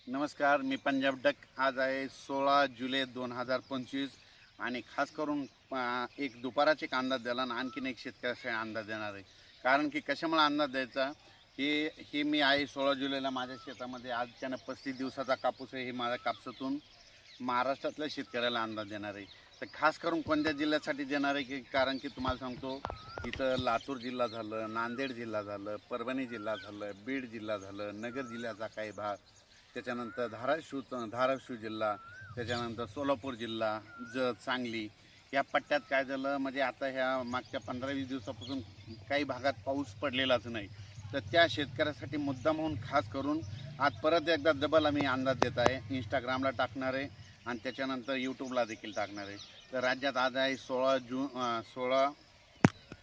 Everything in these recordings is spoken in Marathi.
नमस्कार, मी पंजाब डक. आज आहे 16 जुलै 2025 आणि खास करून एक दुपाराचा एक अंदाज द्यायला आणि आणखीन एक शेतकऱ्याचा अंदाज देणार आहे. कारण की कशामुळे अंदाज द्यायचा हे हे मी आहे 16 जुलैला माझ्या शेतामध्ये आजच्यानं 35 दिवसाचा कापूस आहे. हे माझ्या कापसातून महाराष्ट्रातल्या शेतकऱ्याला अंदाज देणार आहे. तर खास करून कोणत्या जिल्ह्यासाठी देणार आहे की कारण की तुम्हाला सांगतो, इथं लातूर जिल्हा झालं, नांदेड जिल्हा झालं, परभणी जिल्हा झालं, बीड जिल्हा झालं, नगर जिल्ह्याचा काही भाग, त्याच्यानंतर धाराशिव जिल्हा, त्याच्यानंतर सोलापूर जिल्हा, जत, सांगली या पट्ट्यात काय झालं म्हणजे आता ह्या मागच्या 15-20 दिवसापासून काही भागात पाऊस पडलेलाच नाही. तर त्या शेतकऱ्यासाठी मुद्दाम होऊन खास करून आज परत एकदा डबल आम्ही अंदाज देत आहे. इंस्टाग्रामला टाकणार आहे आणि त्याच्यानंतर यूट्यूबला देखील टाकणार आहे. तर राज्यात आज आहे 16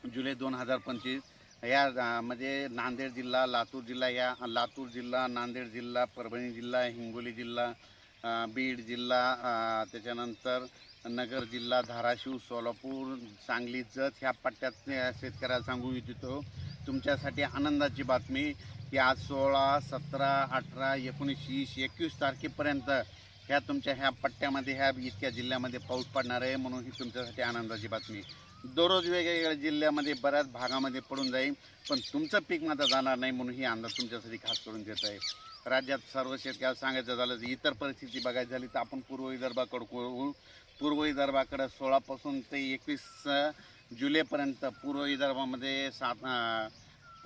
जुलै 2025. म्हणजे नांदेड जिल्हा, लातूर जिल्हा, लातूर जिल्हा, नांदेड जिल्हा, परभणी जिल्हा, हिंगोली जिल्हा, बीड जिल्हा, त्याच्यानंतर नगर जिल्हा, धाराशिव, सोलापूर, सांगली, जत ह्या पट्ट्यात शेतकऱ्याला सांगू इच्छितो तुमच्यासाठी आनंदाची बातमी की आज 16, 17, 18, 19, 20, 21 तारखेपर्यंत ह्या तुमच्या ह्या पट्ट्यामध्ये ह्या इतक्या जिल्ह्यामध्ये पाऊस पडणार आहे. म्हणून ही तुमच्यासाठी आनंदाची बातमी. दररोज वेगवेगळ्या जिल्ह्यामध्ये बऱ्याच भागामध्ये पडून जाईल, पण तुमचं पीक मात्र जाणार नाही. म्हणून ही अंदाज तुमच्यासाठी खास करून देत आहे. राज्यात सर्व शेतकऱ्याला सांगायचं झालं तर इतर परिस्थिती बघायची झाली तर आपण पूर्व विदर्भाकडे पूर्व विदर्भाकडे 16 ते 21 जुलैपर्यंत पूर्व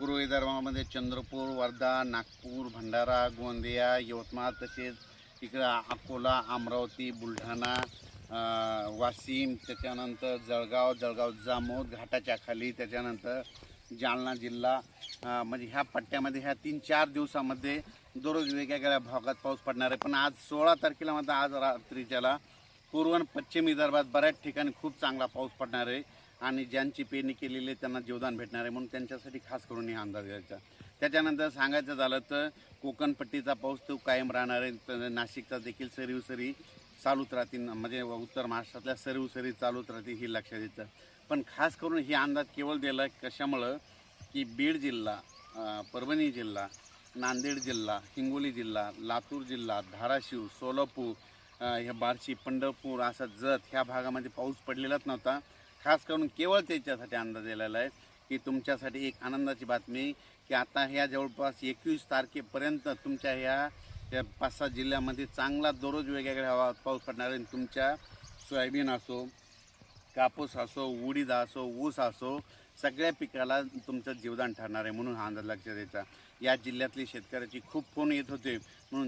विदर्भामध्ये चंद्रपूर, वर्धा, नागपूर, भंडारा, गोंदिया, यवतमाळ, तसेच इकडं अकोला, अमरावती, बुलढाणा, वाशिम, त्याच्यानंतर जळगाव जामोद घाटाच्या खाली, त्याच्यानंतर जालना जिल्हा, म्हणजे ह्या पट्ट्यामध्ये ह्या 3-4 दिवसामध्ये दररोज वेगवेगळ्या भागात पाऊस पडणार आहे. पण आज 16 तारखेला मात्र आज रात्रीच्याला पूर्व आणि पश्चिम विदर्भात बऱ्याच ठिकाणी खूप चांगला पाऊस पडणार आहे आणि ज्यांची पेरणी केलेली आहे त्यांना जीवदान भेटणार आहे. म्हणून त्यांच्यासाठी खास करून हे अंदाज घ्यायचा. त्याच्यानंतर सांगायचं झालं तर कोकणपट्टीचा पाऊस तो कायम राहणार आहे. तर नाशिकचा देखील सरी चालूच राहतील, म्हणजे उत्तर महाराष्ट्रातल्या सरी चालूच राहतील ही लक्षात येतं. पण खास करून ही अंदाज केवळ दिला कशामुळं की बीड जिल्हा, परभणी जिल्हा, नांदेड जिल्हा, हिंगोली जिल्हा, लातूर जिल्हा, धाराशिव, सोलापूर, ह्या बार्शी, पंढरपूर, असा जत ह्या भागामध्ये पाऊस पडलेलाच नव्हता. खास करून केवळ त्याच्यासाठी अंदाज दिलेला आहे की तुमच्यासाठी एक आनंदाची बातमी की आता ह्या जवळपास 21 तारखेपर्यंत तुमच्या ह्या 5-6 जिल्ह्यामध्ये चांगला दररोज वेगवेगळ्या पाऊस पडणार आहे. तुमच्या सोयाबीन असो, कापूस असो, उडीद असो, ऊस असो, सगळ्या पिकाला तुमचं जीवदान ठरणार आहे. म्हणून हा अंदाज लक्षात द्यायचा. या जिल्ह्यातली शेतकऱ्याची खूप फोन येत होते. म्हणून